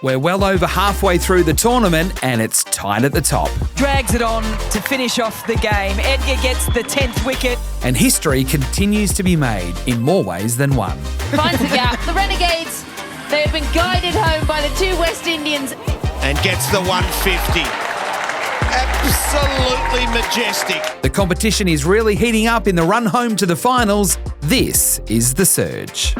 We're well over halfway through the tournament and it's tight at the top. Drags it on to finish off the game. Edgar gets the 10th wicket. And history continues to be made in more ways than one. Finds the gap. The Renegades, they have been guided home by the two West Indians. And gets the 150. Absolutely majestic. The competition is really heating up in the run home to the finals. This is The Surge.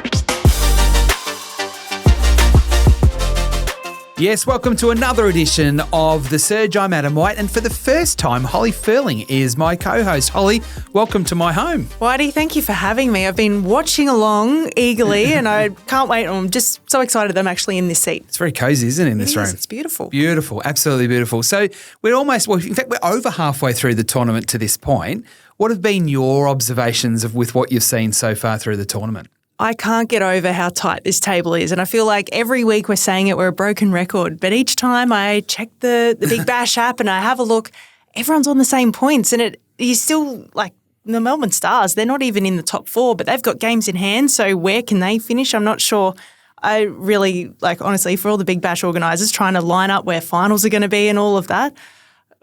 Yes, welcome to another edition of The Surge. I'm Adam White, and for the first time, Holly Ferling is my co-host. Holly, welcome to my home. Whitey, thank you for having me. I've been watching along eagerly, and I can't wait. I'm just so excited that I'm actually in this seat. It's very cosy, isn't it, in this room? It's beautiful. Beautiful, absolutely beautiful. So in fact, we're over halfway through the tournament to this point. What have been your observations with what you've seen so far through the tournament? I can't get over how tight this table is, and I feel like every week we're saying it, we're a broken record. But each time I check the Big Bash app and I have a look, everyone's on the same points, and you still like the Melbourne Stars. They're not even in the top four, but they've got games in hand. So where can they finish? I'm not sure. I really honestly, for all the Big Bash organisers trying to line up where finals are going to be and all of that.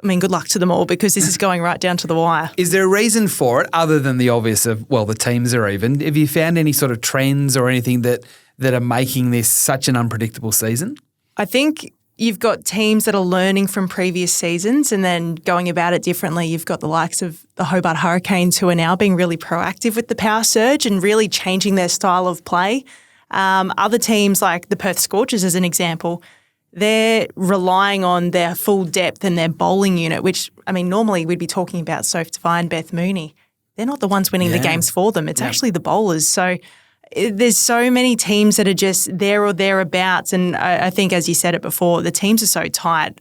I mean, good luck to them all because this is going right down to the wire. Is there a reason for it other than the obvious of, the teams are even? Have you found any sort of trends or anything that are making this such an unpredictable season? I think you've got teams that are learning from previous seasons and then going about it differently. You've got the likes of the Hobart Hurricanes who are now being really proactive with the power surge and really changing their style of play. Other teams like the Perth Scorchers, as an example, they're relying on their full depth and their bowling unit, which, I mean, normally we'd be talking about Soph Devine, Beth Mooney. They're not the ones winning the games for them. It's actually the bowlers. So there's so many teams that are just there or thereabouts. And I think, as you said it before, the teams are so tight.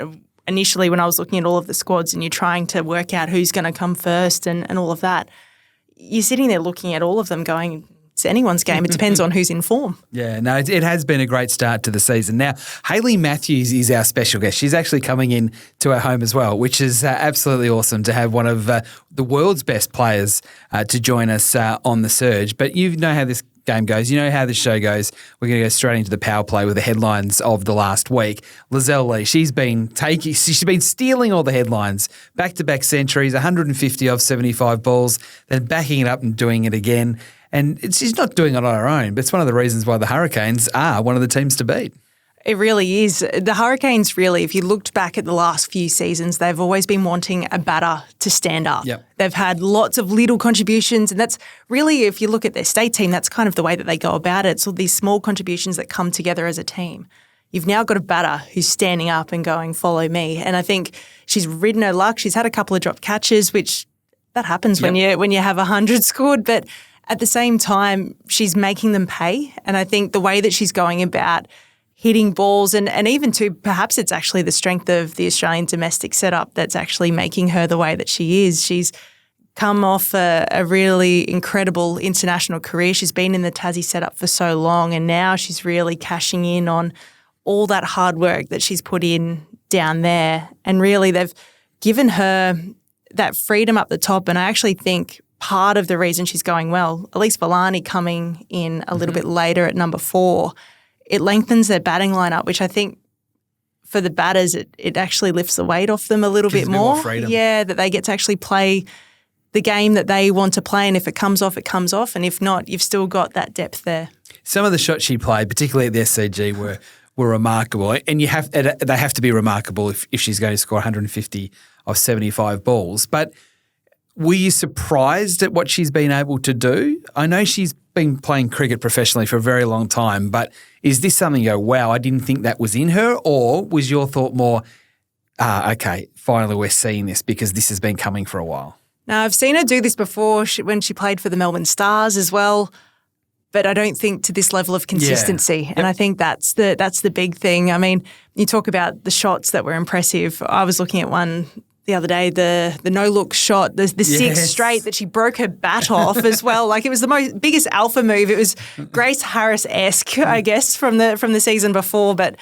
Initially, when I was looking at all of the squads and you're trying to work out who's going to come first and all of that, you're sitting there looking at all of them going, it's anyone's game. It depends on who's in form. Yeah, no, it has been a great start to the season. Now, Hayley Matthews is our special guest. She's actually coming in to our home as well, which is absolutely awesome to have one of the world's best players to join us on The Surge. But you know how this game goes. You know how the show goes. We're going to go straight into the power play with the headlines of the last week. Lizelle Lee, she's been stealing all the headlines. Back-to-back centuries, 150 off 75 balls, then backing it up and doing it again. And she's not doing it on her own, but it's one of the reasons why the Hurricanes are one of the teams to beat. It really is. The Hurricanes really, if you looked back at the last few seasons, they've always been wanting a batter to stand up. Yep. They've had lots of little contributions, and that's really, if you look at their state team, that's kind of the way that they go about it. It's all these small contributions that come together as a team. You've now got a batter who's standing up and going, follow me. And I think she's ridden her luck. She's had a couple of dropped catches, which that happens when you have 100 scored, but at the same time, she's making them pay. And I think the way that she's going about hitting balls and even to perhaps it's actually the strength of the Australian domestic setup that's actually making her the way that she is. She's come off a really incredible international career. She's been in the Tassie setup for so long, and now she's really cashing in on all that hard work that she's put in down there. And really they've given her that freedom up the top. And I actually think part of the reason she's going well, at least Villani coming in a little bit later at number 4, it lengthens their batting lineup, which I think for the batters, it actually lifts the weight off them a little bit more. Freedom. Yeah, that they get to actually play the game that they want to play. And if it comes off, it comes off. And if not, you've still got that depth there. Some of the shots she played, particularly at the SCG, were remarkable. And they have to be remarkable if she's going to score 150 of 75 balls. But were you surprised at what she's been able to do? I know she's been playing cricket professionally for a very long time, but is this something you go, wow, I didn't think that was in her? Or was your thought more, okay, finally we're seeing this because this has been coming for a while? Now, I've seen her do this before when she played for the Melbourne Stars as well, but I don't think to this level of consistency. Yeah. And I think that's the big thing. I mean, you talk about the shots that were impressive. I was looking at one the other day, the no-look shot, the 6 straight that she broke her bat off as well. Like, it was the biggest alpha move. It was Grace Harris-esque, I guess, from the season before. But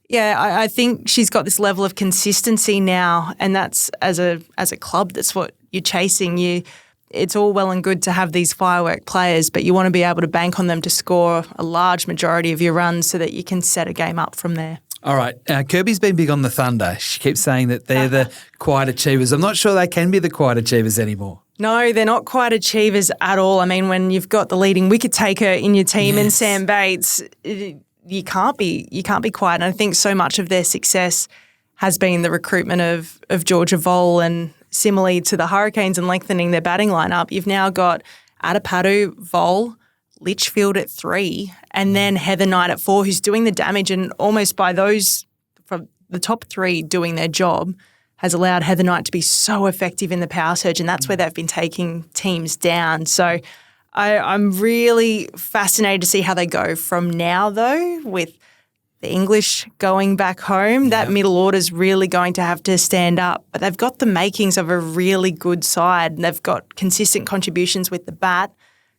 yeah, I think she's got this level of consistency now, and that's as a club, that's what you're chasing. It's all well and good to have these firework players, but you want to be able to bank on them to score a large majority of your runs so that you can set a game up from there. All right. Kirby's been big on the Thunder. She keeps saying that they're the quiet achievers. I'm not sure they can be the quiet achievers anymore. No, they're not quite achievers at all. I mean, when you've got the leading wicket taker in your team and Sam Bates, you can't be quiet. And I think so much of their success has been the recruitment of Georgia Vole, and similarly to the Hurricanes and lengthening their batting lineup, you've now got Adapadu, Vole, Litchfield at 3, and then Heather Knight at 4, who's doing the damage. And almost by those, from the top 3 doing their job, has allowed Heather Knight to be so effective in the power surge, and that's where they've been taking teams down. So I'm really fascinated to see how they go from now, though, with the English going back home. That middle order's really going to have to stand up. But they've got the makings of a really good side, and they've got consistent contributions with the bat.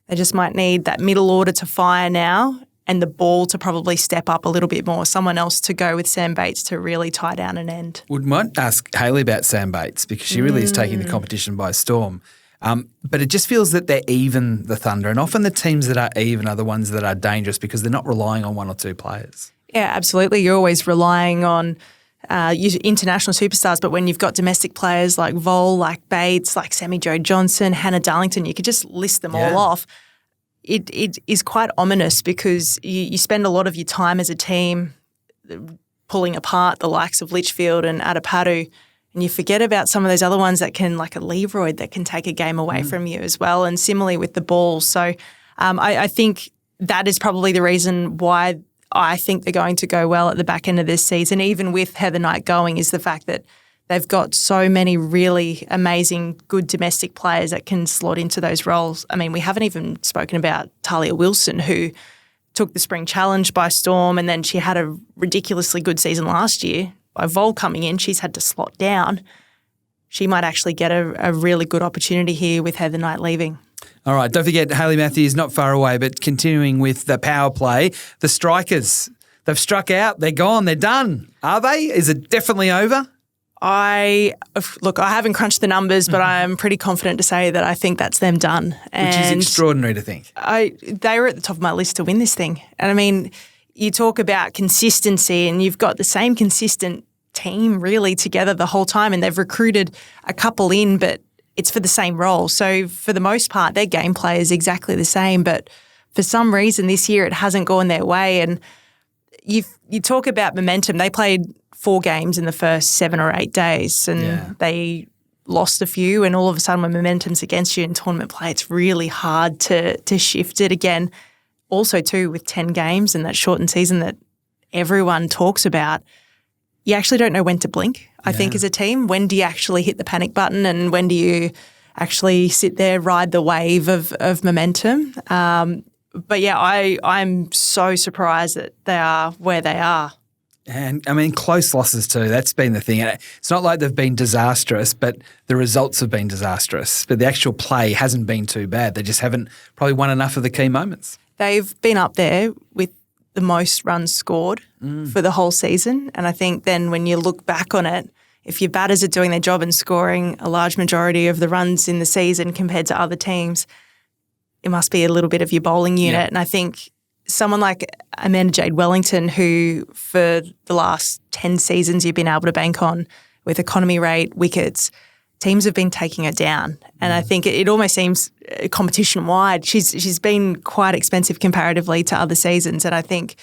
They just might need that middle order to fire now, and the ball to probably step up a little bit more. Someone else to go with Sam Bates to really tie down an end. Might ask Hayley about Sam Bates, because she really is taking the competition by storm. But it just feels that they're even, the Thunder, and often the teams that are even are the ones that are dangerous because they're not relying on one or two players. Yeah, absolutely. You're always relying on international superstars, but when you've got domestic players like Vole, like Bates, like Sammy Jo Johnson, Hannah Darlington, you could just list them all off. It is quite ominous because you spend a lot of your time as a team pulling apart the likes of Litchfield and Adapadu, and you forget about some of those other ones that can, like a Leroy, that can take a game away from you as well, and similarly with the ball. So I think that is probably the reason why I think they're going to go well at the back end of this season, even with Heather Knight going, is the fact that they've got so many really amazing, good domestic players that can slot into those roles. I mean, we haven't even spoken about Talia Wilson, who took the Spring Challenge by storm, and then she had a ridiculously good season last year. By Vole coming in, she's had to slot down. She might actually get a really good opportunity here with Heather Knight leaving. All right, don't forget Hayley Matthews, not far away, but continuing with the power play, the strikers, they've struck out, they're gone, they're done. Are they? Is it definitely over? I haven't crunched the numbers, but I'm pretty confident to say that I think that's them done. Which is extraordinary to think. They were at the top of my list to win this thing. And I mean, you talk about consistency, and you've got the same consistent team really together the whole time, and they've recruited a couple in, but it's for the same role. So for the most part, their gameplay is exactly the same, but for some reason this year it hasn't gone their way. And you talk about momentum. They played 4 games in the first 7 or 8 days, and they lost a few, and all of a sudden when momentum's against you in tournament play, it's really hard to shift it again. Also too, with 10 games and that shortened season that everyone talks about, you actually don't know when to blink, I think, as a team. When do you actually hit the panic button, and when do you actually sit there, ride the wave of momentum? But yeah, I'm so surprised that they are where they are. And, I mean, close losses too. That's been the thing. It's not like they've been disastrous, but the results have been disastrous. But the actual play hasn't been too bad. They just haven't probably won enough of the key moments. They've been up there with the most runs scored for the whole season. And I think then when you look back on it, if your batters are doing their job and scoring a large majority of the runs in the season compared to other teams, it must be a little bit of your bowling unit. Yeah. And I think someone like Amanda Jade Wellington, who for the last 10 seasons you've been able to bank on with economy rate, wickets, teams have been taking her down. And I think it almost seems competition-wide. She's been quite expensive comparatively to other seasons. And I think,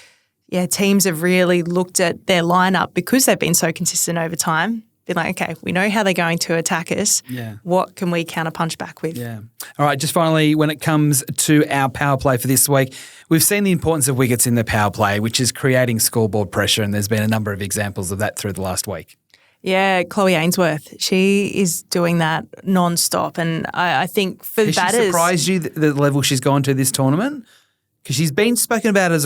teams have really looked at their lineup because they've been so consistent over time. Been like, okay, we know how they're going to attack us. Yeah. What can we counterpunch back with? Yeah. All right, just finally, when it comes to our power play for this week, we've seen the importance of wickets in the power play, which is creating scoreboard pressure, and there's been a number of examples of that through the last week. Yeah, Chloe Ainsworth, she is doing that non-stop. And I think for the batters... Has she surprised you the level she's gone to this tournament? Because she's been spoken about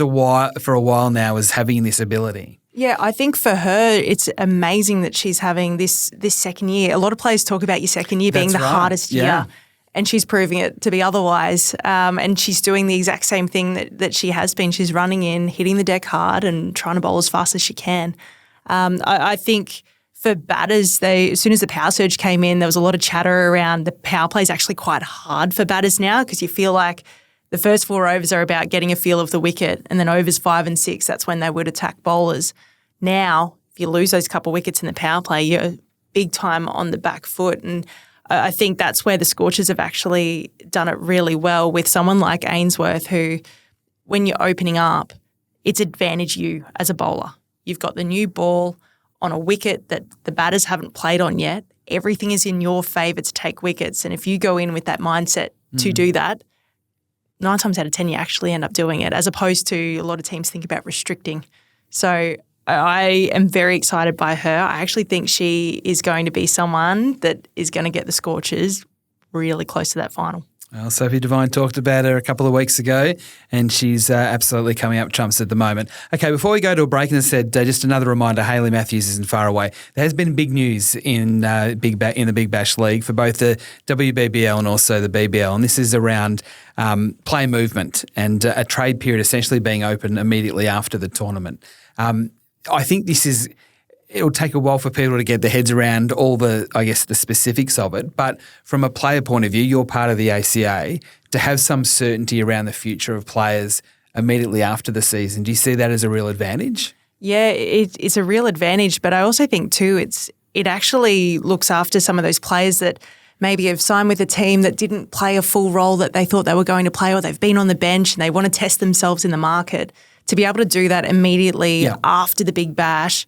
for a while now as having this ability. Yeah, I think for her, it's amazing that she's having this second year. A lot of players talk about your second year being the hardest year, and she's proving it to be otherwise. And she's doing the exact same thing that she has been. She's running in, hitting the deck hard and trying to bowl as fast as she can. I think... For batters, as soon as the power surge came in, there was a lot of chatter around the power play is actually quite hard for batters now because you feel like the first 4 overs are about getting a feel of the wicket, and then overs 5 and 6, that's when they would attack bowlers. Now, if you lose those couple of wickets in the power play, you're big time on the back foot. And I think that's where the Scorchers have actually done it really well with someone like Ainsworth, who, when you're opening up, it's advantage you as a bowler. You've got the new ball on a wicket that the batters haven't played on yet. Everything is in your favour to take wickets. And if you go in with that mindset to do that, 9 times out of 10 you actually end up doing it, as opposed to a lot of teams think about restricting. So I am very excited by her. I actually think she is going to be someone that is going to get the Scorchers really close to that final. Well, Sophie Devine talked about her a couple of weeks ago, and she's absolutely coming up trumps at the moment. Okay, before we go to a break, and as I said, just another reminder, Hayley Matthews isn't far away. There has been big news in the Big Bash League for both the WBBL and also the BBL, and this is around play movement and a trade period essentially being open immediately after the tournament. I think it'll take a while for people to get their heads around all the specifics of it. But from a player point of view, you're part of the ACA, to have some certainty around the future of players immediately after the season. Do you see that as a real advantage? Yeah, it's a real advantage. But I also think too, it actually looks after some of those players that maybe have signed with a team that didn't play a full role that they thought they were going to play, or they've been on the bench and they want to test themselves in the market. To be able to do that immediately after the Big Bash,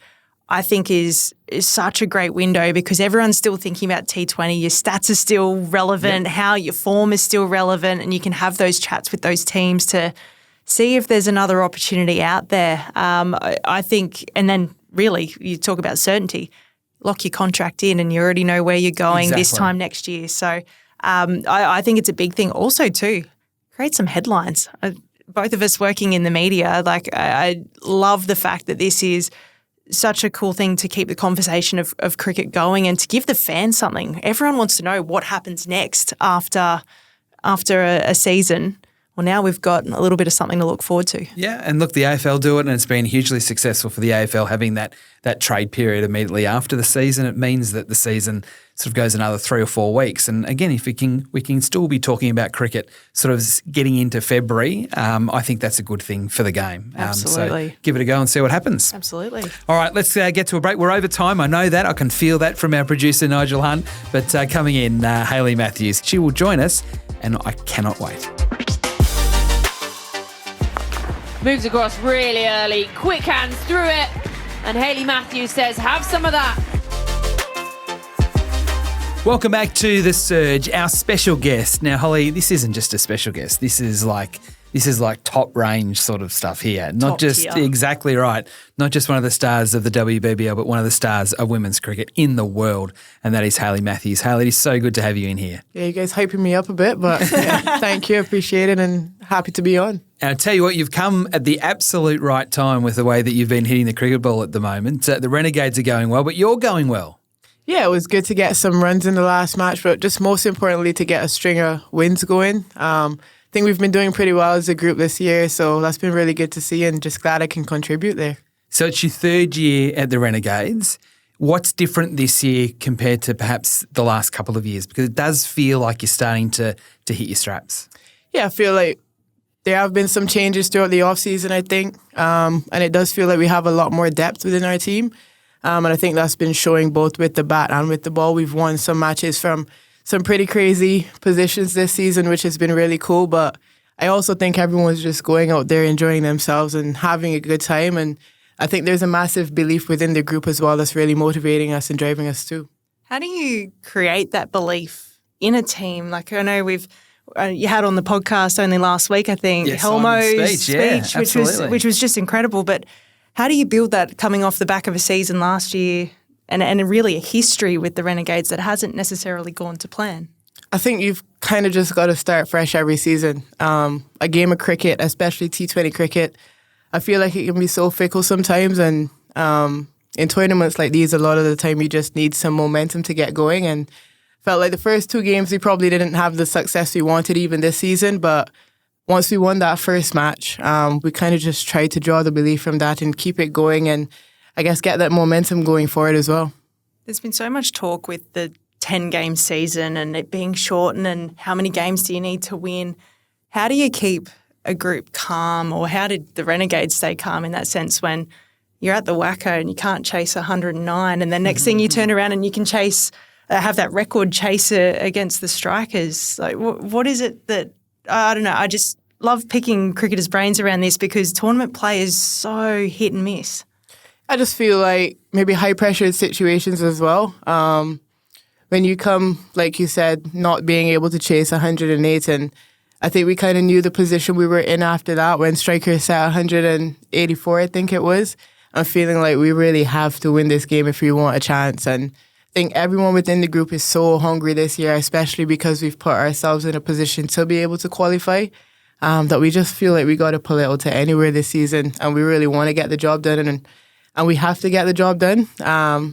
I think is such a great window, because everyone's still thinking about T20. Your stats are still relevant, how your form is still relevant, and you can have those chats with those teams to see if there's another opportunity out there. I think, and then really you talk about certainty, lock your contract in and you already know where you're going this time next year. So I think it's a big thing. Also too, create some headlines. Both of us working in the media, I love the fact that this is such a cool thing to keep the conversation of cricket going and to give the fans something. Everyone wants to know what happens next after a season. Well, now we've got a little bit of something to look forward to. Yeah, and look, the AFL do it, and it's been hugely successful for the AFL having that trade period immediately after the season. It means that the season sort of goes another 3 or 4 weeks. And again, if we can still be talking about cricket sort of getting into February, I think that's a good thing for the game. Absolutely. So give it a go and see what happens. Absolutely. All right, let's get to a break. We're over time. I know that. I can feel that from our producer, Nigel Hunt. But coming in, Hayley Matthews. She will join us, and I cannot wait. Moves across really early, quick hands through it, and Hayley Matthews says, have some of that. Welcome back to The Surge, our special guest. Now, Holly, this isn't just a special guest. This is like top range sort of stuff here. Not just tier. Exactly right. Not just one of the stars of the WBBL, but one of the stars of women's cricket in the world, and that is Hayley Matthews. Hayley, it's so good to have you in here. Yeah, you guys hyping me up a bit, but thank you. Appreciate it and happy to be on. And I'll tell you what, you've come at the absolute right time with the way that you've been hitting the cricket ball at the moment. The Renegades are going well, but you're going well. Yeah, it was good to get some runs in the last match, but just most importantly to get a string of wins going. I think we've been doing pretty well as a group this year, so that's been really good to see, and just glad I can contribute there. So it's your 3rd year at the Renegades. What's different this year compared to perhaps the last couple of years? Because it does feel like you're starting to hit your straps. Yeah, I feel like there have been some changes throughout the off-season, I think, and it does feel like we have a lot more depth within our team. And I think that's been showing both with the bat and with the ball. We've won some matches from some pretty crazy positions this season, which has been really cool. But I also think everyone's just going out there enjoying themselves and having a good time. And I think there's a massive belief within the group as well that's really motivating us and driving us too. How do you create that belief in a team? Like, I know you had on the podcast only last week, I think, Helmo's speech, which was just incredible. But how do you build that coming off the back of a season last year and really a history with the Renegades that hasn't necessarily gone to plan? I think you've kind of just got to start fresh every season. A game of cricket, especially T20 cricket, I feel like it can be so fickle sometimes. And in tournaments like these, a lot of the time you just need some momentum to get going. And felt like the first 2 games we probably didn't have the success we wanted even this season, but once we won that first match, we kind of just tried to draw the belief from that and keep it going and I guess get that momentum going forward as well. There's been so much talk with the 10-game season and it being shortened and how many games do you need to win. How do you keep a group calm, or how did the Renegades stay calm in that sense when you're at the Wacker and you can't chase 109, and then next thing you turn around and you can chase, have that record chaser against the strikers. Like, what is it that, I don't know, I just love picking cricketers' brains around this because tournament play is so hit and miss. I just feel like maybe high-pressure situations as well. When you come, like you said, not being able to chase 108, and I think we kind of knew the position we were in after that when strikers set 184, I think it was. I'm feeling like we really have to win this game if we want a chance. And I think everyone within the group is so hungry this year, especially because we've put ourselves in a position to be able to qualify, that we just feel like we got to pull it out to anywhere this season. And we really want to get the job done. And we have to get the job done.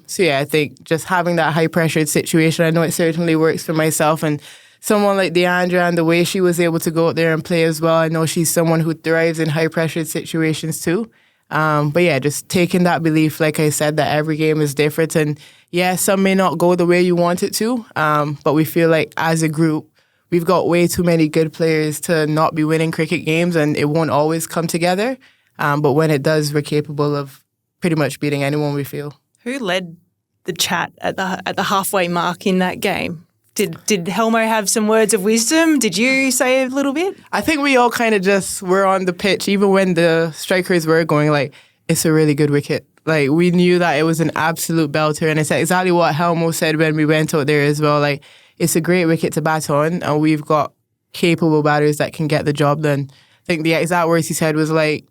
So yeah, I think just having that high-pressured situation, I know it certainly works for myself. And someone like Deandra and the way she was able to go out there and play as well, I know she's someone who thrives in high-pressured situations too. But yeah, just taking that belief, like I said, that every game is different. And yeah, some may not go the way you want it to, but we feel like as a group, we've got way too many good players to not be winning cricket games, and it won't always come together. But when it does, we're capable of pretty much beating anyone we feel. Who led the chat at the halfway mark in that game? Did Helmo have some words of wisdom? Did you say a little bit? I think we all kind of just were on the pitch, even when the strikers were going like, it's a really good wicket. Like, we knew that it was an absolute belter, and it's exactly what Helmo said when we went out there as well. Like, it's a great wicket to bat on, and we've got capable batters that can get the job done. I think the exact words he said was like,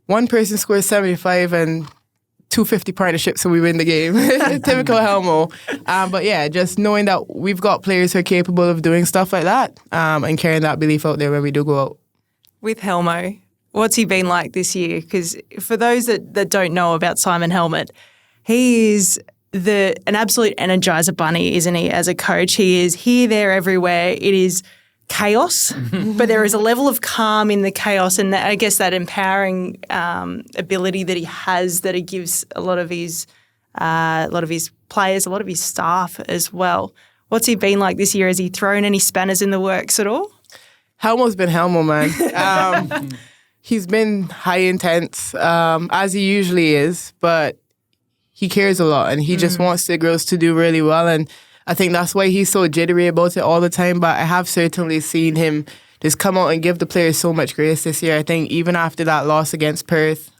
one person scores 75 and 250 partnerships and we win the game. Typical Helmo. But yeah, just knowing that we've got players who are capable of doing stuff like that, and carrying that belief out there when we do go out. With Helmo, what's he been like this year? Because for those that don't know about Simon Helmut, he is an absolute energizer bunny, isn't he, as a coach? He is here, there, everywhere. It is chaos, but there is a level of calm in the chaos, and I guess that empowering ability that he has, that he gives a lot of his players, a lot of his staff as well. What's he been like this year? Has he thrown any spanners in the works at all? Helmo's been Helmo, man. He's been high intense, as he usually is, but he cares a lot, and he just wants the girls to do really well, and I think that's why he's so jittery about it all the time. But I have certainly seen him just come out and give the players so much grace this year. I think even after that loss against Perth,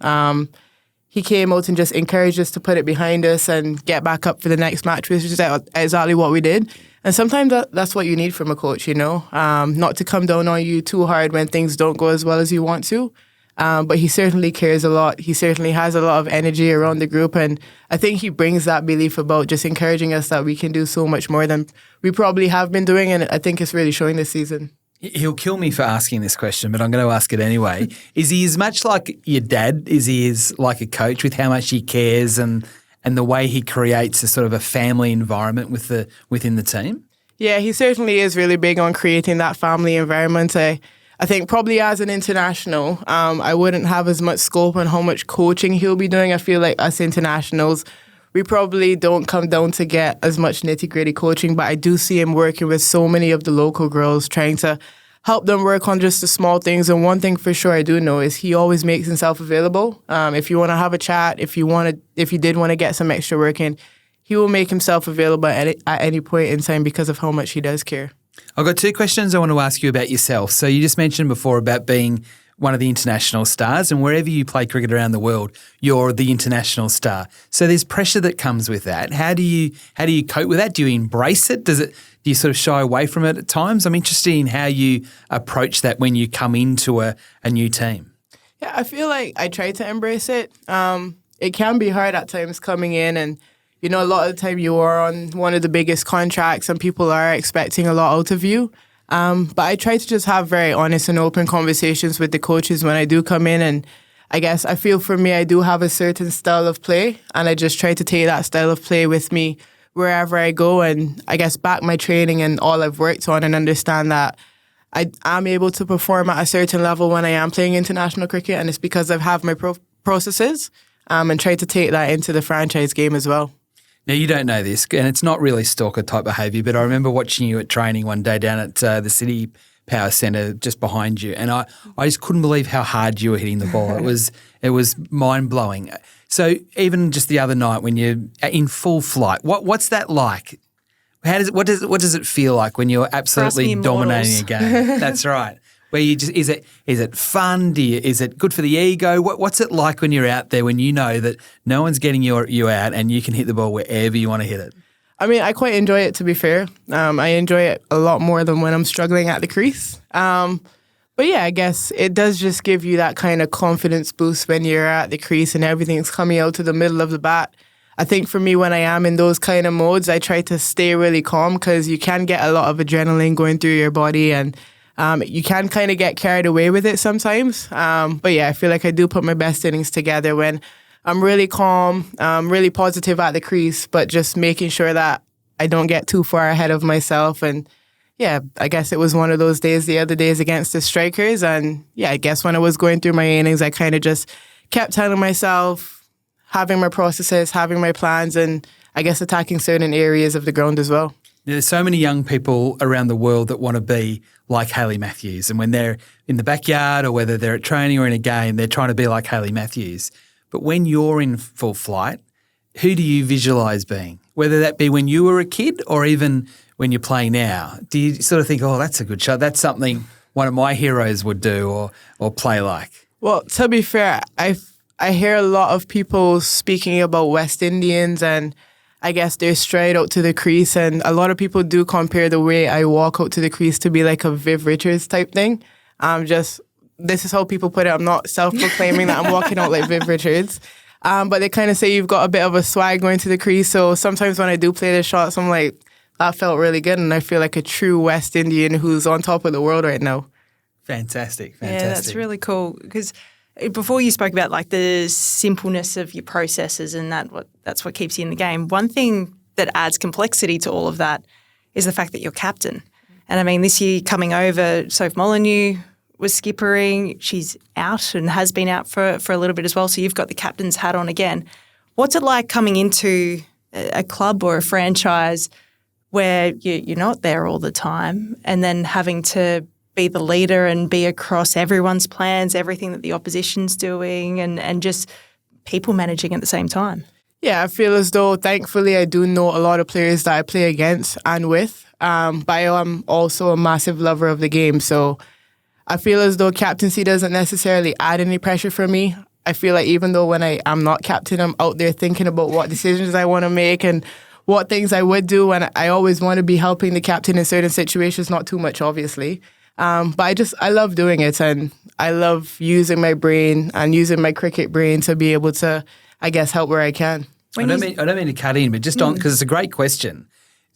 he came out and just encouraged us to put it behind us and get back up for the next match, which is exactly what we did. And sometimes that's what you need from a coach, you know, not to come down on you too hard when things don't go as well as you want to. But he certainly cares a lot. He certainly has a lot of energy around the group, and I think he brings that belief about just encouraging us that we can do so much more than we probably have been doing, and I think it's really showing this season. He'll kill me for asking this question, but I'm going to ask it anyway. Is he as much like your dad as he is like a coach, with how much he cares and the way he creates a sort of a family environment within the team? Yeah, he certainly is really big on creating that family environment. I think probably as an international, I wouldn't have as much scope on how much coaching he'll be doing. I feel like us internationals, we probably don't come down to get as much nitty-gritty coaching, but I do see him working with so many of the local girls, trying to help them work on just the small things. And one thing for sure I do know is he always makes himself available. If you want to have a chat, if you did want to get some extra work in, he will make himself available at any point in time because of how much he does care. I've got two questions I want to ask you about yourself. So you just mentioned before about being one of the international stars, and wherever you play cricket around the world, you're the international star. So there's pressure that comes with that. How do you cope with that? Do you embrace it? Do you sort of shy away from it at times? I'm interested in how you approach that when you come into a new team. Yeah, I feel like I try to embrace it. It can be hard at times coming in, and you know, a lot of the time you are on one of the biggest contracts and people are expecting a lot out of you. But I try to just have very honest and open conversations with the coaches when I do come in. And I guess I feel for me, I do have a certain style of play, and I just try to take that style of play with me wherever I go, and I guess back my training and all I've worked on, and understand that I'm able to perform at a certain level when I am playing international cricket, and it's because I have my processes, and try to take that into the franchise game as well. Now, you don't know this, and it's not really stalker-type behaviour, but I remember watching you at training one day down at the City power centre just behind you. And I just couldn't believe how hard you were hitting the ball. It was mind-blowing. So even just the other night when you're in full flight, what's that like? What does it feel like when you're absolutely dominating a game? That's right. Where you just is it fun? Is it good for the ego? What's it like when you're out there when you know that no one's getting you out and you can hit the ball wherever you want to hit it? I mean, I quite enjoy it, to be fair. I enjoy it a lot more than when I'm struggling at the crease. But yeah, I guess it does just give you that kind of confidence boost when you're at the crease and everything's coming out to the middle of the bat. I think for me, when I am in those kind of modes, I try to stay really calm because you can get a lot of adrenaline going through your body and you can kind of get carried away with it sometimes. But yeah, I feel like I do put my best innings together when I'm really calm, really positive at the crease, but just making sure that I don't get too far ahead of myself. And yeah, I guess it was one of those days the other days against the strikers. And yeah, I guess when I was going through my innings, I kind of just kept telling myself, having my processes, having my plans, and I guess attacking certain areas of the ground as well. There's so many young people around the world that want to be like Hayley Matthews. And when they're in the backyard or whether they're at training or in a game, they're trying to be like Hayley Matthews. But when you're in full flight, who do you visualise being? Whether that be when you were a kid or even when you're playing now. Do you sort of think, oh, that's a good shot, that's something one of my heroes would do or play like? Well, to be fair, I hear a lot of people speaking about West Indians and I guess they're straight out to the crease, and a lot of people do compare the way I walk out to the crease to be like a Viv Richards type thing. This is how people put it. I'm not self-proclaiming that I'm walking out like Viv Richards, but they kind of say you've got a bit of a swag going to the crease. So sometimes when I do play the shots, I'm like, that felt really good, and I feel like a true West Indian who's on top of the world right now. Fantastic. Yeah, that's really cool because before you spoke about like the simpleness of your processes and that's what keeps you in the game. One thing that adds complexity to all of that is the fact that you're captain. And I mean, this year coming over, Soph Molyneux was skippering. She's out and has been out for a little bit as well. So you've got the captain's hat on again. What's it like coming into a club or a franchise where you're not there all the time and then having to be the leader and be across everyone's plans, everything that the opposition's doing and just people managing at the same time? Yeah, I feel as though, thankfully, I do know a lot of players that I play against and with. But I'm also a massive lover of the game. So I feel as though captaincy doesn't necessarily add any pressure for me. I feel like even though when I'm not captain, I'm out there thinking about what decisions I want to make and what things I would do. And I always want to be helping the captain in certain situations, not too much, obviously. But I love doing it, and I love using my brain and using my cricket brain to be able to, I guess, help where I can. I don't mean to cut in, but just on, because it's a great question.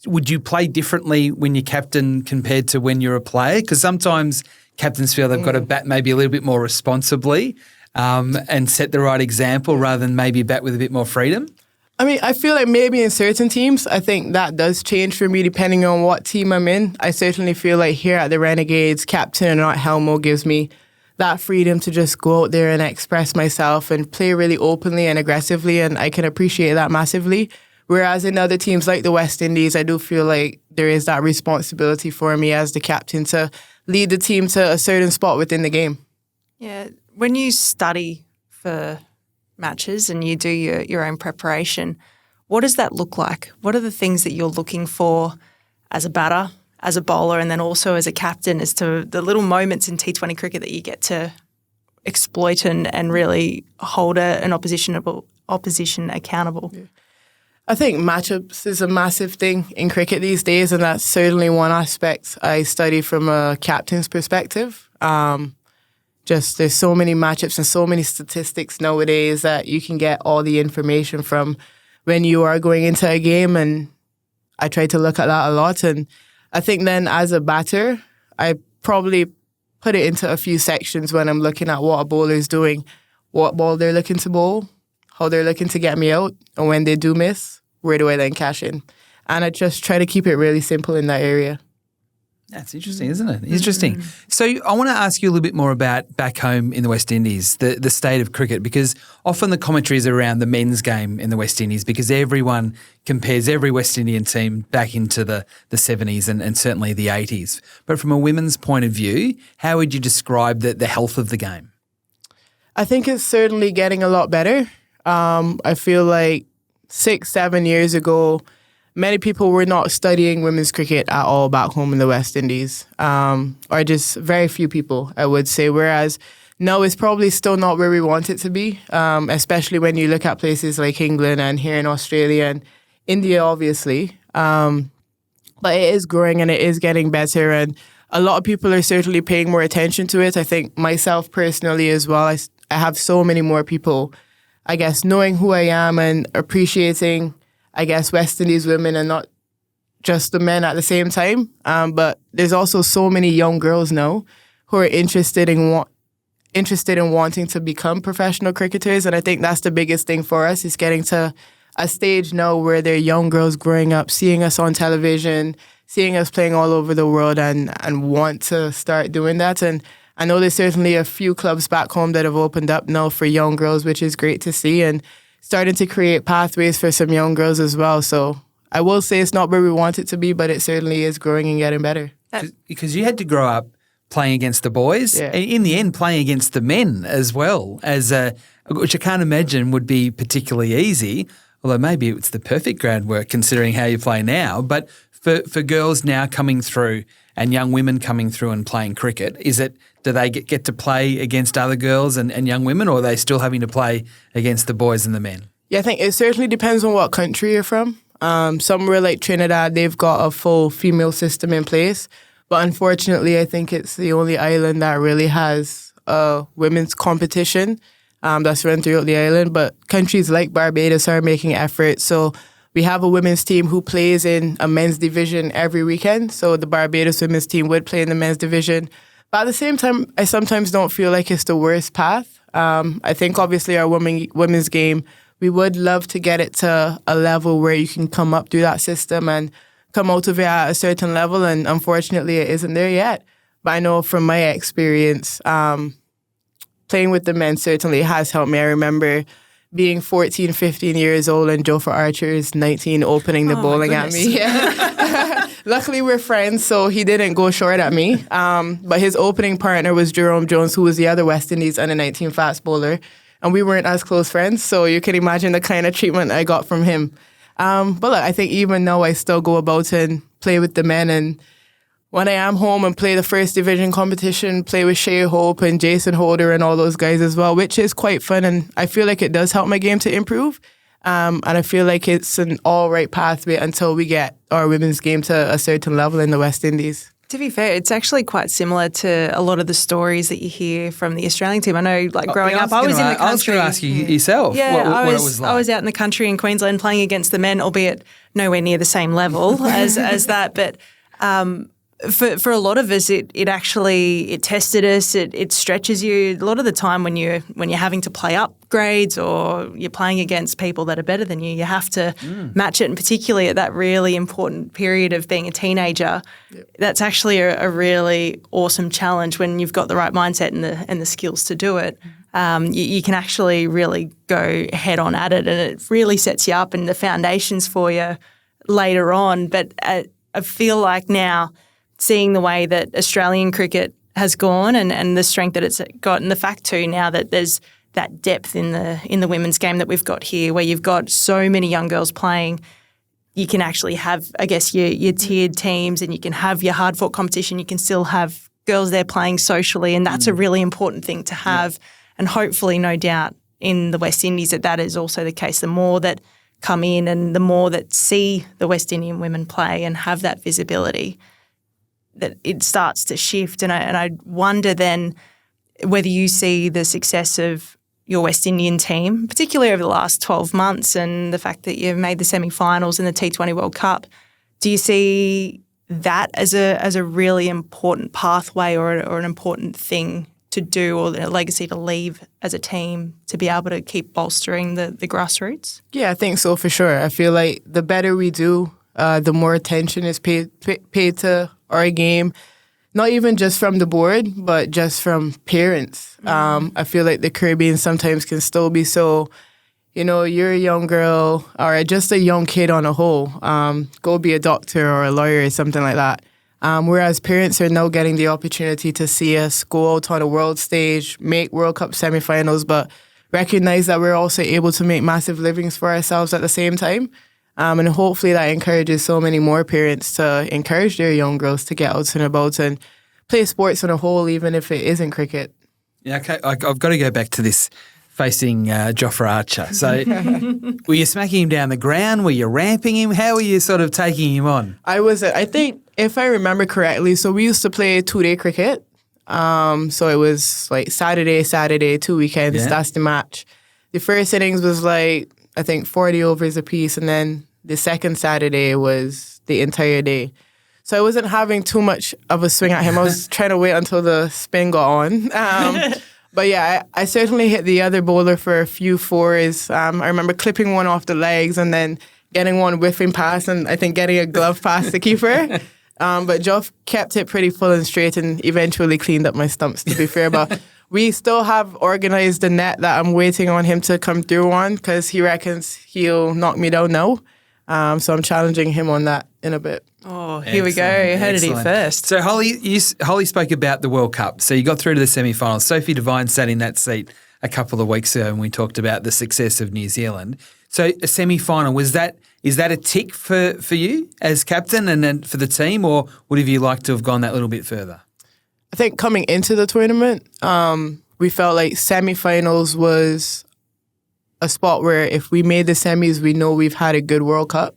Would you play differently when you're captain compared to when you're a player? Because sometimes captains feel they've got to bat maybe a little bit more responsibly and set the right example rather than maybe bat with a bit more freedom. I mean, I feel like maybe in certain teams, I think that does change for me depending on what team I'm in. I certainly feel like here at the Renegades, captain and not Helmo gives me that freedom to just go out there and express myself and play really openly and aggressively, and I can appreciate that massively. Whereas in other teams like the West Indies, I do feel like there is that responsibility for me as the captain to lead the team to a certain spot within the game. Yeah, when you study for matches and you do your own preparation, what does that look like? What are the things that you're looking for as a batter, as a bowler, and then also as a captain as to the little moments in T20 cricket that you get to exploit and really hold an opposition accountable? Yeah. I think matchups is a massive thing in cricket these days, and that's certainly one aspect I study from a captain's perspective. Just there's so many matchups and so many statistics nowadays that you can get all the information from when you are going into a game, and I try to look at that a lot. And I think then as a batter, I probably put it into a few sections when I'm looking at what a bowler is doing, what ball they're looking to bowl, how they're looking to get me out, and when they do miss, where do I then cash in? And I just try to keep it really simple in that area. That's interesting, isn't it? Interesting. So I want to ask you a little bit more about back home in the West Indies, the state of cricket, because often the commentary is around the men's game in the West Indies because everyone compares every West Indian team back into the 70s and certainly the 80s. But from a women's point of view, how would you describe the health of the game? I think it's certainly getting a lot better. I feel like 6-7 years ago, many people were not studying women's cricket at all back home in the West Indies, or just very few people, I would say, whereas now it's probably still not where we want it to be, especially when you look at places like England and here in Australia and India, obviously. But it is growing and it is getting better, and a lot of people are certainly paying more attention to it. I think myself personally as well, I have so many more people, I guess, knowing who I am and appreciating, I guess, West Indies women and not just the men at the same time. But there's also so many young girls now who are interested in wanting to become professional cricketers. And I think that's the biggest thing for us, is getting to a stage now where there are young girls growing up, seeing us on television, seeing us playing all over the world and want to start doing that. And I know there's certainly a few clubs back home that have opened up now for young girls, which is great to see, and starting to create pathways for some young girls as well. So I will say it's not where we want it to be, but it certainly is growing and getting better. Because you had to grow up playing against the boys, and in the end playing against the men as well, which I can't imagine would be particularly easy, although maybe it's the perfect groundwork considering how you play now. But for girls now coming through and young women coming through and playing cricket, do they get to play against other girls and young women, or are they still having to play against the boys and the men? Yeah, I think it certainly depends on what country you're from. Somewhere like Trinidad, they've got a full female system in place. But unfortunately, I think it's the only island that really has a women's competition that's run throughout the island. But countries like Barbados are making efforts. So we have a women's team who plays in a men's division every weekend. So the Barbados women's team would play in the men's division. But at the same time, I sometimes don't feel like it's the worst path. I think obviously our women's game, we would love to get it to a level where you can come up through that system and come out of it at a certain level. And unfortunately, it isn't there yet. But I know from my experience, playing with the men certainly has helped me. I remember being 14, 15 years old and Joe for Archer's 19 opening the bowling at me. Yeah. Luckily, we're friends, so he didn't go short at me. But his opening partner was Jerome Jones, who was the other West Indies under-19 fast bowler. And we weren't as close friends, so you can imagine the kind of treatment I got from him. But look, I think even now I still go about and play with the men. And when I am home and play the first division competition, play with Shea Hope and Jason Holder and all those guys as well, which is quite fun. And I feel like it does help my game to improve. And I feel like it's an all right pathway until we get our women's game to a certain level in the West Indies. To be fair, it's actually quite similar to a lot of the stories that you hear from the Australian team. I know, like growing up, I was in the country. I was going to ask you yourself what it was like. I was out in the country in Queensland playing against the men, albeit nowhere near the same level as that. But for a lot of us, it actually tested us. It stretches you. A lot of the time when you're having to play upgrades or you're playing against people that are better than you have to match it. And particularly at that really important period of being a teenager, that's actually a really awesome challenge when you've got the right mindset and the skills to do it. You can actually really go head on at it, and it really sets you up and the foundations for you later on. But I feel like now, seeing the way that Australian cricket has gone and the strength that it's got, and the fact too now that there's that depth in the women's game that we've got here, where you've got so many young girls playing, you can actually have, I guess, your tiered teams, and you can have your hard-fought competition. You can still have girls there playing socially, and that's a really important thing to have. Yeah. And hopefully, no doubt, in the West Indies that is also the case. The more that come in and the more that see the West Indian women play and have that visibility, that it starts to shift. And I wonder then whether you see the success of your West Indian team, particularly over the last 12 months and the fact that you've made the semi-finals in the T20 World Cup. Do you see that as a really important pathway or an important thing to do, or a legacy to leave as a team to be able to keep bolstering the grassroots? Yeah, I think so for sure. I feel like the better we do, the more attention is paid to or a game, not even just from the board, but just from parents. I feel like the Caribbean sometimes can still be so, you're a young girl or just a young kid on a whole. Go be a doctor or a lawyer or something like that. Whereas parents are now getting the opportunity to see us go out on a world stage, make World Cup semifinals, but recognize that we're also able to make massive livings for ourselves at the same time. And hopefully that encourages so many more parents to encourage their young girls to get out and about and play sports on a whole, even if it isn't cricket. Yeah, okay. I've got to go back to this facing Jofra Archer. So were you smacking him down the ground? Were you ramping him? How were you sort of taking him on? I think, if I remember correctly, so we used to play 2-day cricket. So it was like Saturday, 2 weekends. Yeah. That's the match. The first innings was like, I think 40 overs apiece, and then the second Saturday was the entire day. So I wasn't having too much of a swing at him. I was trying to wait until the spin got on. But yeah, I certainly hit the other bowler for a few fours. I remember clipping one off the legs and then getting one whiffing past, and I think getting a glove past the keeper. But Joff kept it pretty full and straight and eventually cleaned up my stumps, to be fair. But we still have organised the net that I'm waiting on him to come through on because he reckons he'll knock me down now. So I'm challenging him on that in a bit. Oh, here we go. Who did he first? So Holly spoke about the World Cup. So you got through to the semi-finals. Sophie Devine sat in that seat a couple of weeks ago and we talked about the success of New Zealand. So a semi-final, is that a tick for you as captain and then for the team, or would have you liked to have gone that little bit further? I think coming into the tournament, we felt like semi-finals was a spot where if we made the semis, we know we've had a good World Cup.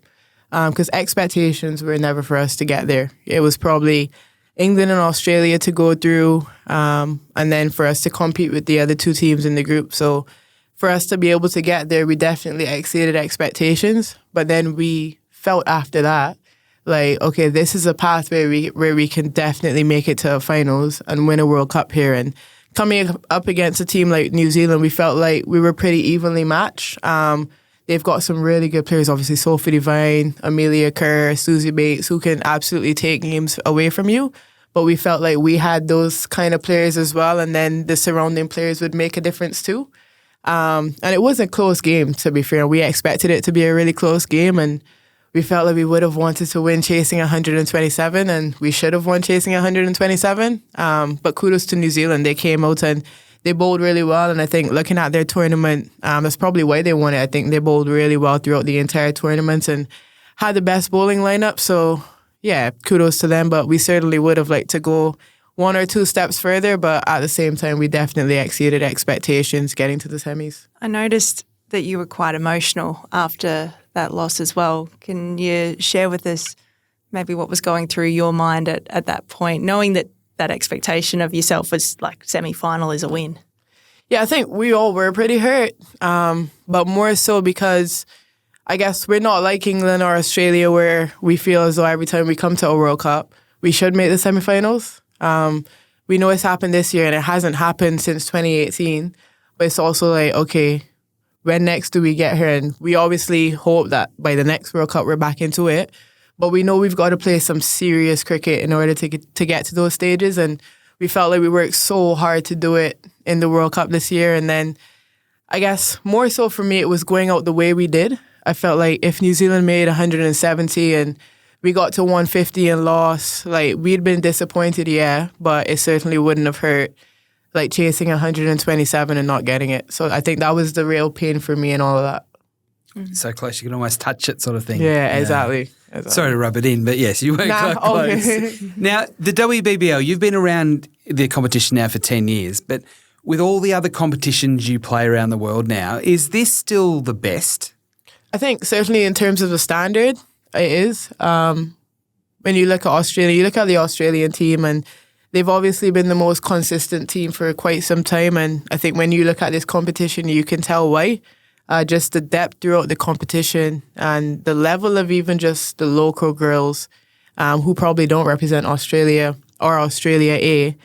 Because expectations were never for us to get there. It was probably England and Australia to go through, and then for us to compete with the other two teams in the group. So for us to be able to get there, we definitely exceeded expectations. But then we felt after that, like, okay, this is a path where we can definitely make it to finals and win a World Cup here. And coming up against a team like New Zealand, we felt like we were pretty evenly matched. They've got some really good players, obviously Sophie Devine, Amelia Kerr, Susie Bates, who can absolutely take games away from you. But we felt like we had those kind of players as well, and then the surrounding players would make a difference too. And it was a close game, to be fair. We expected it to be a really close game, and we felt like we would have wanted to win chasing 127, and we should have won chasing 127. But kudos to New Zealand. They came out and they bowled really well, and I think looking at their tournament, that's probably why they won it. I think they bowled really well throughout the entire tournament and had the best bowling lineup. So, yeah, kudos to them. But we certainly would have liked to go one or two steps further, but at the same time, we definitely exceeded expectations getting to the semis. I noticed that you were quite emotional after that loss as well. Can you share with us maybe what was going through your mind at that point, knowing that expectation of yourself was like semi-final is a win? Yeah, I think we all were pretty hurt, but more so because I guess we're not like England or Australia where we feel as though every time we come to a World Cup, we should make the semi-finals. We know it's happened this year and it hasn't happened since 2018, but it's also like, okay, when next do we get here? And we obviously hope that by the next World Cup we're back into it. But we know we've got to play some serious cricket in order to get to those stages. And we felt like we worked so hard to do it in the World Cup this year. And then I guess more so for me, it was going out the way we did. I felt like if New Zealand made 170 and we got to 150 and lost, like we'd been disappointed, yeah, but it certainly wouldn't have hurt like chasing 127 and not getting it. So I think that was the real pain for me and all of that. So close you can almost touch it sort of thing. Yeah, exactly. Sorry to rub it in, but yes, you weren't quite close. Now, the WBBL, you've been around the competition now for 10 years, but with all the other competitions you play around the world now, is this still the best? I think certainly in terms of the standard, it is. When you look at Australia, you look at the Australian team and they've obviously been the most consistent team for quite some time. And I think when you look at this competition, you can tell why. Just the depth throughout the competition and the level of even just the local girls who probably don't represent Australia or Australia A.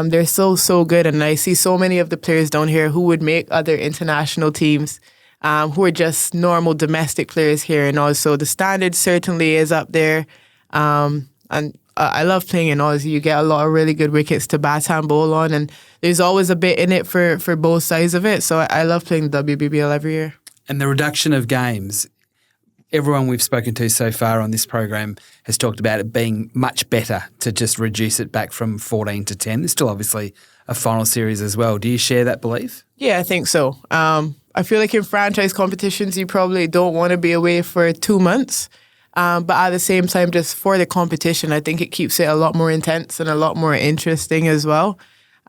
They're so good. And I see so many of the players down here who would make other international teams who are just normal domestic players here. And also the standard certainly is up there. And I love playing in Aussie. You get a lot of really good wickets to bat and bowl on, and there's always a bit in it for both sides of it. So I love playing WBBL every year. And the reduction of games, everyone we've spoken to so far on this program has talked about it being much better to just reduce it back from 14 to 10. There's still obviously a final series as well. Do you share that belief? Yeah, I think so. I feel like in franchise competitions, you probably don't want to be away for 2 months. But at the same time, just for the competition, I think it keeps it a lot more intense and a lot more interesting as well.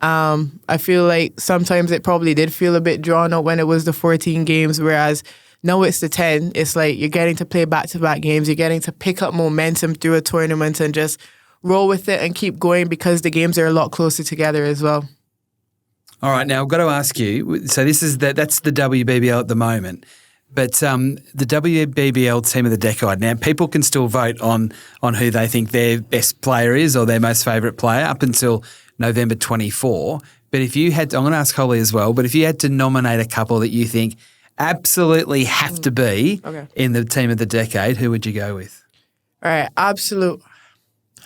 I feel like sometimes it probably did feel a bit drawn out when it was the 14 games, whereas now it's the 10. It's like you're getting to play back-to-back games. You're getting to pick up momentum through a tournament and just roll with it and keep going because the games are a lot closer together as well. All right, now I've got to ask you, so that's the WBBL at the moment. But the WBBL Team of the Decade, now people can still vote on who they think their best player is or their most favourite player up until November 24. But if you had to, I'm going to ask Holly as well, but if you had to nominate a couple that you think absolutely have to be in the Team of the Decade, who would you go with? All right, absolute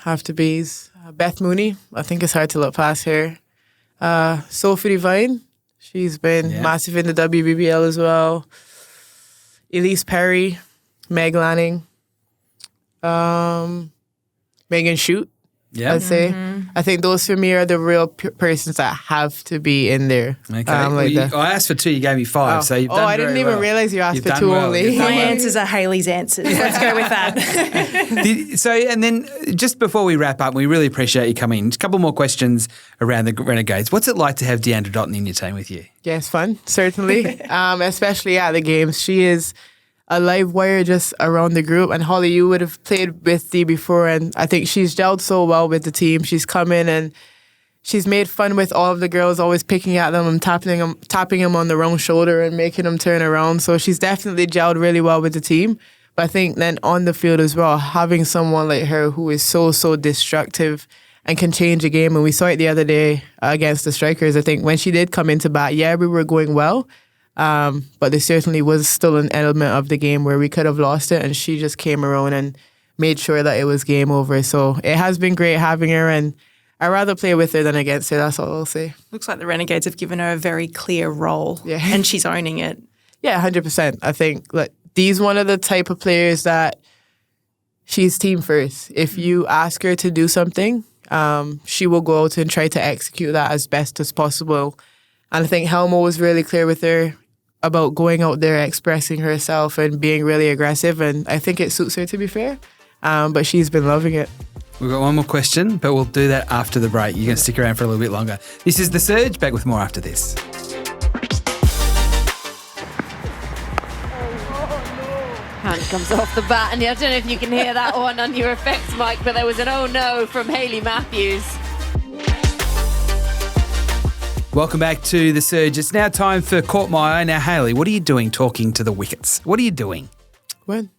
have to be Beth Mooney. I think it's hard to look past her. Sophie Devine, she's been massive in the WBBL as well. Elise Perry, Meg Lanning, Megan Shute, I'd say. I think those for me are the real persons that have to be in there. Okay. I asked for 2, you gave me 5, so you've done I didn't even realize you asked for 2 only. My answers are Hayley's answers. Let's go with that. So, and then just before we wrap up, we really appreciate you coming in. Just a couple more questions around the Renegades. What's it like to have Deandra Dotton in your team with you? Yeah, it's fun, certainly, especially at the games. She is a live wire just around the group. And Holly, you would have played with Dee before, and I think she's gelled so well with the team. She's come in and she's made fun with all of the girls, always picking at them and tapping them on the wrong shoulder and making them turn around. So she's definitely gelled really well with the team. But I think then on the field as well, having someone like her who is so destructive and can change a game. And we saw it the other day against the Strikers. I think when she did come into bat, we were going well. But there certainly was still an element of the game where we could have lost it, and she just came around and made sure that it was game over. So it has been great having her, and I'd rather play with her than against her. That's all I'll say. Looks like the Renegades have given her a very clear role, and she's owning it. Yeah, 100%. I think like Dee's one of the type of players that she's team first. If you ask her to do something, she will go out and try to execute that as best as possible. And I think Helmo was really clear with her about going out there, expressing herself and being really aggressive. And I think it suits her, to be fair. But she's been loving it. We've got one more question, but we'll do that after the break. You're going to stick around for a little bit longer. This is The Surge. Back with more after this. Hand comes off the bat, and I don't know if you can hear that one on your effects mic, but there was an oh no from Hayley Matthews. Welcome back to The Surge. It's now time for Caught My Eye. Now, Hayley, what are you doing talking to the wickets? What are you doing? When?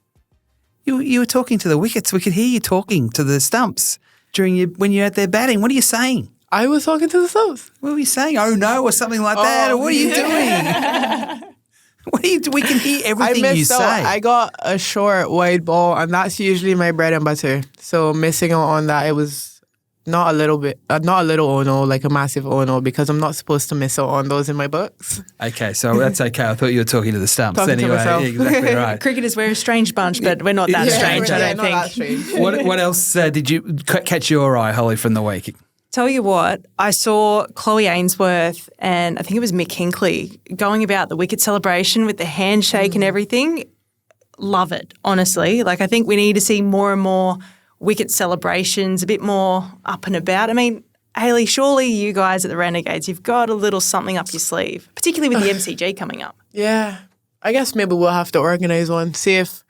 You were talking to the wickets. We could hear you talking to the stumps when you're out there batting. What are you saying? I was talking to the stumps. What were you saying? Oh, no, or something like that? Or what are you doing? We can hear everything you say. I got a short, wide ball, and that's usually my bread and butter. So missing out on that, it was not a little oh no, like a massive oh no, because I'm not supposed to miss out on those in my books. Okay, so that's okay. I thought you were talking to the stumps. Talking anyway, to myself. Exactly right. Cricketers, we're a strange bunch, but we're not that strange, I don't think. That strange. What else did you catch your eye, Holly, from the week? Tell you what, I saw Chloe Ainsworth and I think it was Mick Hinkley going about the wicket celebration with the handshake and everything. Love it, honestly. Like, I think we need to see more and more wicket celebrations, a bit more up and about. I mean, Hayley, surely you guys at the Renegades, you've got a little something up your sleeve, particularly with the MCG coming up. Yeah, I guess maybe we'll have to organise one, see if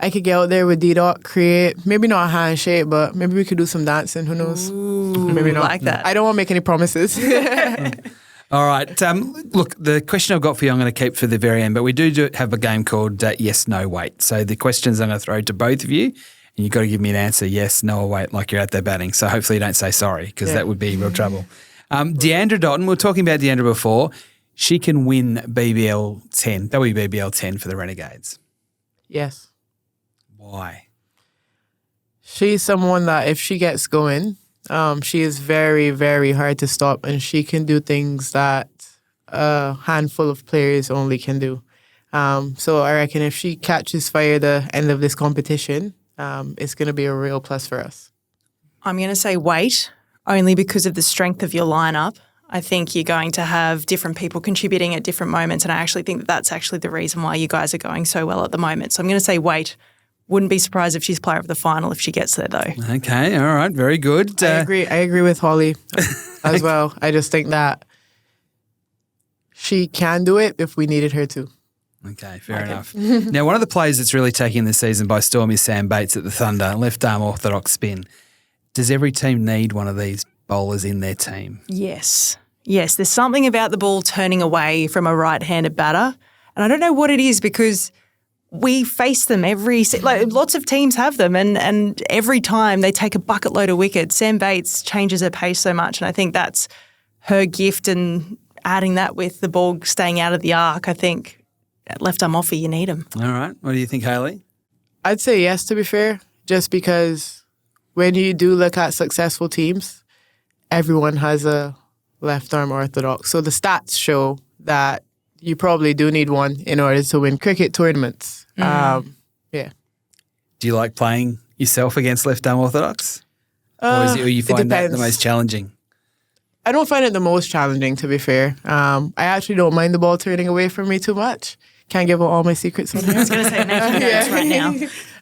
I could get out there with D-Dot, create, maybe not a handshake, but maybe we could do some dancing, who knows? Ooh, maybe not. Like that. I don't want to make any promises. All right. Look, the question I've got for you I'm going to keep for the very end, but we do have a game called Yes, No, Wait. So the questions I'm going to throw to both of you, and you've got to give me an answer, yes, no, or wait, like you're out there batting. So hopefully you don't say sorry, because that would be real trouble. Deandra Dotton, we were talking about Deandra before. She can win WBBL 10 for the Renegades. Yes. Why? She's someone that if she gets going, she is very, very hard to stop, and she can do things that a handful of players only can do. So I reckon if she catches fire at the end of this competition, it's going to be a real plus for us. I'm going to say wait, only because of the strength of your lineup. I think you're going to have different people contributing at different moments, and I actually think that that's actually the reason why you guys are going so well at the moment. So I'm going to say wait. Wouldn't be surprised if she's player of the final if she gets there, though. Okay, all right, very good. I agree with Holly as well. I just think that she can do it if we needed her to. Okay, fair enough. Now, one of the players that's really taking this season by storm is Sam Bates at the Thunder, left arm orthodox spin. Does every team need one of these bowlers in their team? Yes. Yes, there's something about the ball turning away from a right-handed batter. And I don't know what it is because we face them lots of teams have them and every time they take a bucket load of wickets. Sam Bates changes her pace so much, and I think that's her gift, and adding that with the ball staying out of the arc, I think at left arm offer you need them. All right. What do you think, Hayley? I'd say yes, to be fair, just because when you do look at successful teams, everyone has a left arm orthodox. So the stats show that you probably do need one in order to win cricket tournaments. Yeah. Do you like playing yourself against left arm orthodox? Or you find that the most challenging? I don't find it the most challenging, to be fair. I actually don't mind the ball turning away from me too much. Can't give all my secrets on here. I was going to say making notes right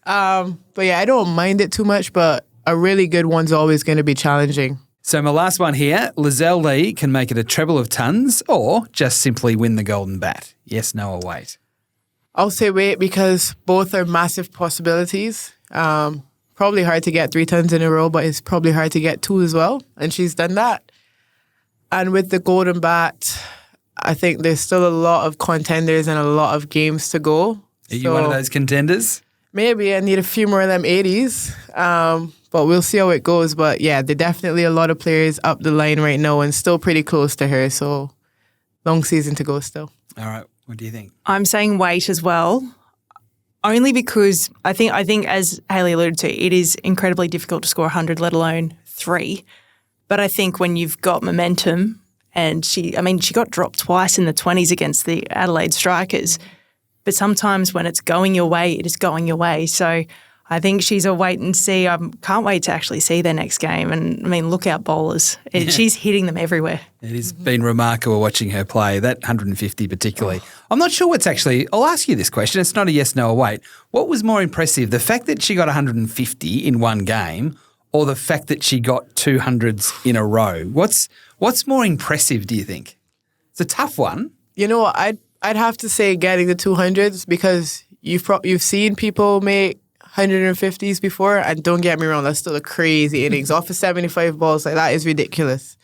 now. But yeah, I don't mind it too much, but a really good one's always going to be challenging. So my last one here, Lizelle Lee can make it a treble of tons or just simply win the golden bat. Yes, no, or wait? I'll say wait because both are massive possibilities. Probably hard to get 3 tons in a row, but it's probably hard to get 2 as well. And she's done that. And with the golden bat, I think there's still a lot of contenders and a lot of games to go. Are you one of those contenders? Maybe I need a few more of them 80s. But we'll see how it goes. But yeah, there are definitely a lot of players up the line right now and still pretty close to her. So long season to go still. All right. What do you think? I'm saying wait as well, only because I think as Hayley alluded to, it is incredibly difficult to score 100, let alone 3. But I think when you've got momentum, and she got dropped twice in the 20s against the Adelaide Strikers. But sometimes when it's going your way, it is going your way. So I think she's a wait and see. I can't wait to actually see their next game. And I mean, look out bowlers. She's hitting them everywhere. It has been remarkable watching her play, that 150 particularly. I'm not sure what's actually, I'll ask you this question. It's not a yes, no, or wait. What was more impressive, the fact that she got 150 in one game or the fact that she got 200s in a row? What's more impressive, do you think? It's a tough one. You know, I'd have to say getting the 200s because you've seen people make 150s before, and don't get me wrong, that's still a crazy innings. Off of 75 balls, like that is ridiculous.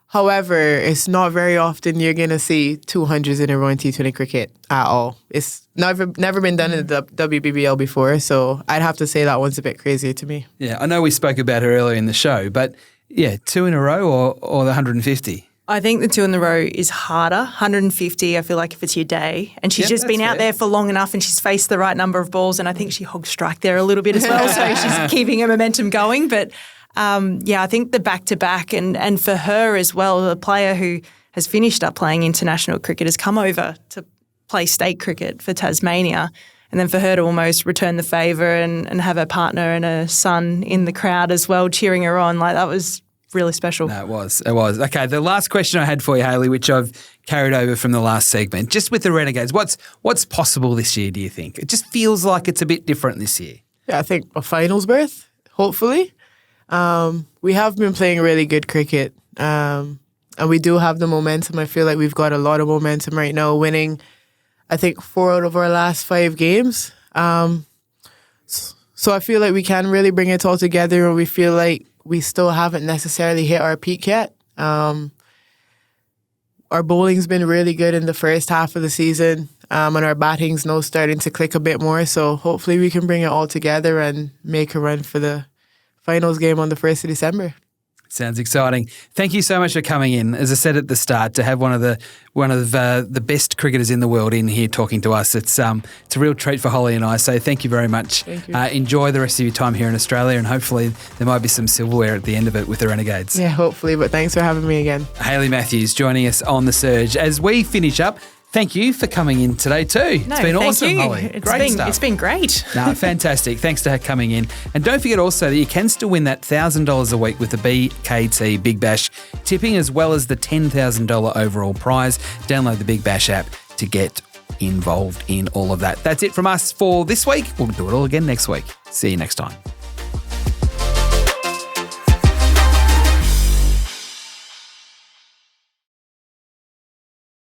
However, it's not very often you're going to see 200s in a row in T20 cricket at all. It's never been done in the WBBL before, so I'd have to say that one's a bit crazier to me. Yeah, I know we spoke about her earlier in the show, but yeah, 2 in a row or the 150? I think the 2 in the row is harder. 150, I feel like if it's your day. And she's just been out there for long enough and she's faced the right number of balls, and I think she hog strike there a little bit as well, so she's keeping her momentum going. But I think the back-to-back and for her as well, a player who has finished up playing international cricket has come over to play state cricket for Tasmania, and then for her to almost return the favour and have her partner and her son in the crowd as well cheering her on, like that was really special. No, it was. Okay, the last question I had for you, Hayley, which I've carried over from the last segment, just with the Renegades, what's possible this year, do you think? It just feels like it's a bit different this year. Yeah, I think a finals berth, hopefully. We have been playing really good cricket, and we do have the momentum. I feel like we've got a lot of momentum right now, winning, I think, 4 out of our last 5 games. So I feel like we can really bring it all together, and we feel like we still haven't necessarily hit our peak yet. Our bowling's been really good in the first half of the season, and our batting's now starting to click a bit more. So hopefully we can bring it all together and make a run for the finals game on the 1st of December. Sounds exciting. Thank you so much for coming in. As I said at the start, to have one of the best cricketers in the world in here talking to us, it's a real treat for Holly and I. So thank you very much. Thank you. Enjoy the rest of your time here in Australia, and hopefully there might be some silverware at the end of it with the Renegades. Yeah, hopefully. But thanks for having me again. Hayley Matthews joining us on The Surge. As we finish up, thank you for coming in today too. It's been awesome, Holly. Great stuff. It's been great. No, fantastic. Thanks for coming in. And don't forget also that you can still win that $1,000 a week with the BKT Big Bash tipping, as well as the $10,000 overall prize. Download the Big Bash app to get involved in all of that. That's it from us for this week. We'll do it all again next week. See you next time.